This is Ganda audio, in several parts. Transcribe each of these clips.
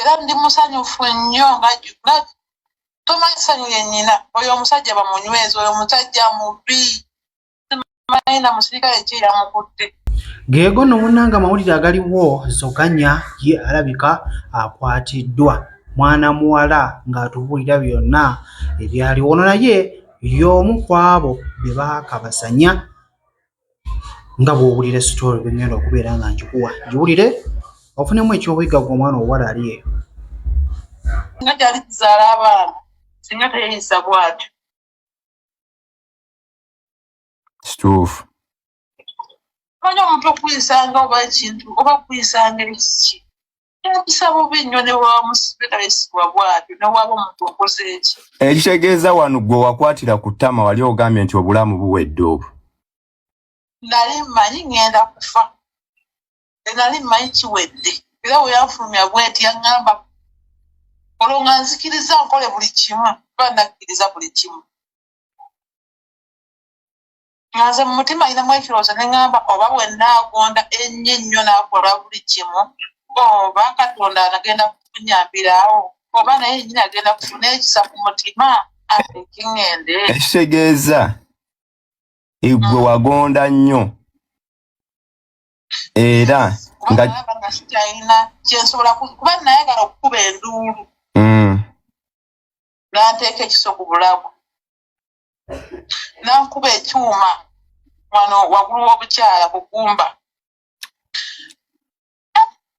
era ndi musanyufu nnyo nga tomanyisanyu yennyina oyo omusajja bamunyweza oyo omusajja mubi simanyi musirikale ki yamukutte. Geego nno munnanga amawulire agaliwo Zoganya ye alabika akwatiddwa mwana muwala ng'atubuulira byonna ebyaliwo ono naye y'omu ku abo be baakabasanya nga bw'owulira sitole bwe ngenda okubeera nga ngikuwa giwulire ofunemu ekyobuyiga gwe omwana obuwala ali eyo. Singa gyali tuzaala abaana singa teyeyisa bw'atyo. Kituufu. Omanyi omuntu okuyisanga oba ekintu oba okuyisanga ekiki ekisa bubi nnyo ne bwamusibe tayisibwa bw'atyo ne waba omuntu okoze eki. Ekitegeeza wano gwe wakwatira ku ttama wali ogambye nti obulamu buwedde obwo. Nali mmanyi ngenda kufa. Nali mmanyi kiwedde. Era bwe yanfulumya bw'eti yaŋŋamba olwo nga nzikiriza nkole buli kimu kuba nakkiriza buli kimu. Nga nze mu mutima ayinamu ekirowoozo ne ŋŋamba oba bwe nnaagonda ennyo ennyo n'akola buli kimu oba Katonda anagenda kunyambirawo oba naye nnyini agenda kufuna ekisa ku mutima ekiŋŋende. Ekitegeeza gwe wagonda nnyo era nga sikyalina kyensobola kuba nayagala okukuba enduulu n'anteeka ekiso ku bulago n'ankuba ekyuma wano waggulu w'obukyala ku gumba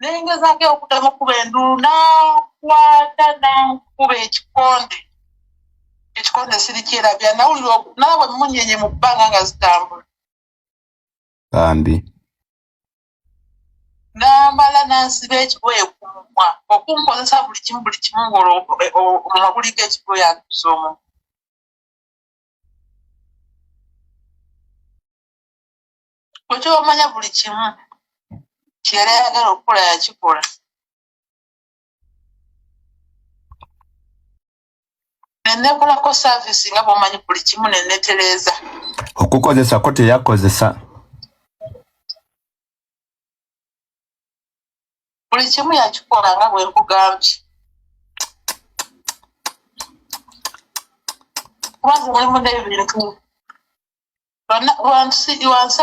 nengezaako okuddamu okuba enduulu n'akwata n'ankuba ekikonde sirikyerabya nawulira naawe munyenye mu bbanga nga zitambula bambi n'amala n'ansiba ekigoye ku mumwa okunkozesa buli kimu ng'omumwa guliko ekigoye antuza omumwa. Bwekyo omanya buli kimu kyera ayagala okukola yakikola. Nennekolako saavisi nga bw'omanyi buli kimu nennetereeza. Okukozesako teyakozesa. Buli kimu yakikola nga bwe nkugambye. Kubanga mulimu n'ebintu wansi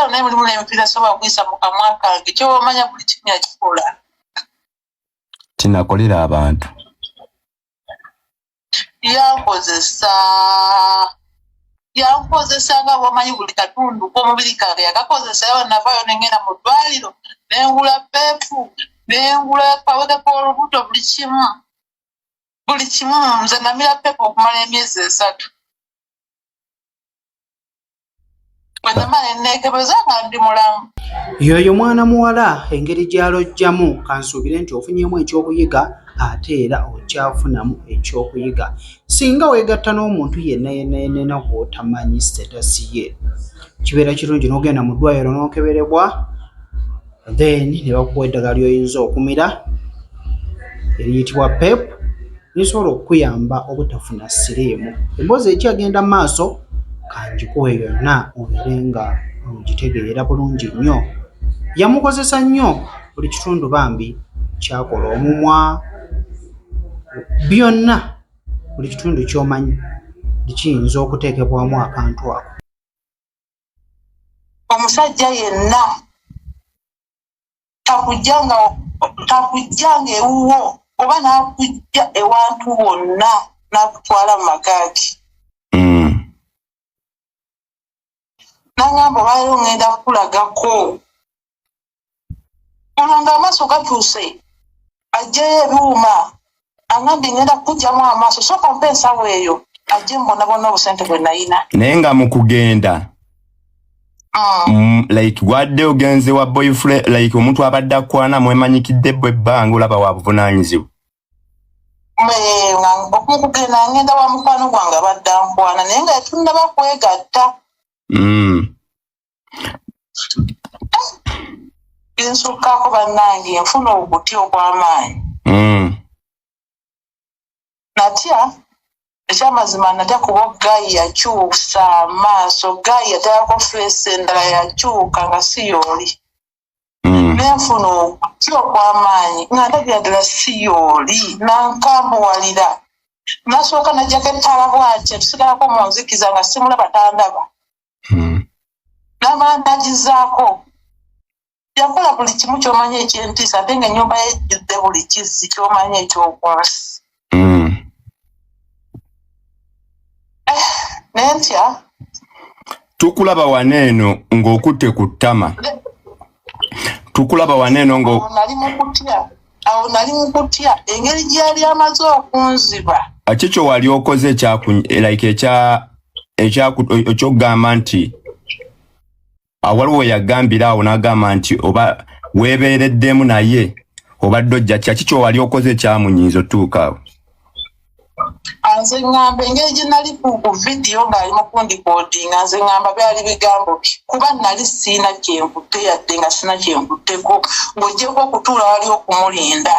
awo naye mulimu n'emipiira sobola okuyisa mu kamwa kange kyoba omanya buli kimu yakikola. Tinakolera abantu. Yankozesa nga bw'omanyi buli katundu k'omubiri kange yakakozesa yawa navaayo nengenda mu ddwaliro nengula peepu nengula kaweke k'olubuto buli kimu nze namira peepu okumala emyezi 3. Bwenamala enneekebeza nga ndi mulamu. Yoyo mwana muwala engeri gy'alojjamu kansuubire nti ofunyemu ekyokuyiga ate era okyafunamu ekyokuyiga singa weegatta n'omuntu yenna gw'otamanyi sitatasi ye kibeera kirungi n'ogenda mu ddwaliro n'okeberebwa then ne bakuwa eddagala ly'oyinza okumira eriyitibwa PEP lisobola okukuyamba obutafuna siriimu. Emboozi ekyagenda mu maaso kangikuwe yonna obeere nga ogitegeera bulungi nnyo. Yamukozesa nnyo buli kitundu bambi kyakola omumwa byonna buli kitundu ky'omanyi kiyinza okuteekebwamu akantu ako. Omusajja yenna takujjanga ewuwo oba n'akujja ewantu wonna n'akutwala mu magaaki. N'angamba olwaleero ngenda kukulagako olwo ng'amaaso gakyuse aggyeyo ebyuma angambye ngenda kukugyamu amaaso sooka mpa ensawo eyo ajje mbonabona obusente bwe nayina. Naye nga mu kugenda like wadde ogenze wa boyfriend like omuntu abadde akwana mwemanyikidde bwe ebbanga olaba wa buvunaanyizibwa. Okugenda ngenda wa mukwano gwange abadde ankwana naye nga tunnaba kwegatta. Ensukkaako bannange nfuna obutya obw'amaanyi. Natya ekyamazima natya kuba Gayi yakyusa amaaso Gayi yatayako feesi endala yakyuka nga si yooli. nenfuna okutya okw'amaanyi nga ndagira ddala si yooli nankambuwalira nasooka najjako ettala bwatyo tusigalako mu nzikiza nga simulaba tandaba n'amandagizaako yakola buli kimu ky'omanyi ekyentiisa ate nga ennyumba yejjudde buli kizzi ky'omanyi ekyokunsi nentya tukulaba waneeno ng'okutte ku ttama tukulaba waneeno awo nali mu kutya engeri gy'ali amaze okunziba kikyo wali okoze ekyokugamba nti waliwo yagambira awo n'agamba nti oba weebeereddemu naye obadde ojja kikyo wali okoze ekyamunyiiza otuuka awo nze ngamba engeri gye nali ku vidiyo ng'ali mu kundikoodinga nze ngamba byali bigambo bye kuba nali siina kyenkutte yadde nga sina kyenkutteko ng'oggyeko okutuula wali okumulinda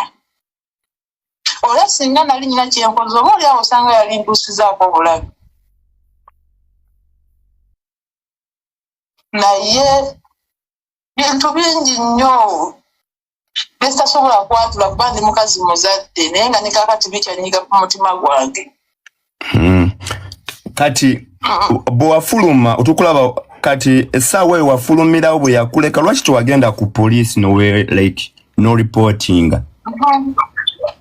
ola singa nali nyina kyenkoze oba oli awo osanga yali ntuusizaako obulabi naye bintu bingi nnyo besitasobola kwatula kuba ndi mukazi muzadde naye nga ne kaakati bikyanyiga ku mutima gwange kati bwe wafuluma otukulaba kati essaawa eyo wafulumirawo bwe yakuleka lwaki tewagenda ku poliisi no reporting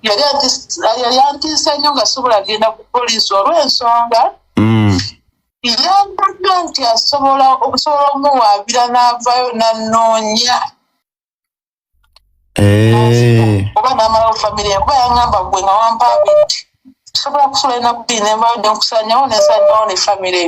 yali antiisa nnyo nga sobola genda ku poliisi olw'ensonga yandagga nti osobola okumuwaabira n'avaayo n'annoonya oba n'amalawo famire yakuba yaŋŋamba gwe nga wampa abiti sobola kusula enaku bbiri ne nvayo ne nkusanyawo ne nsanyawo ne famire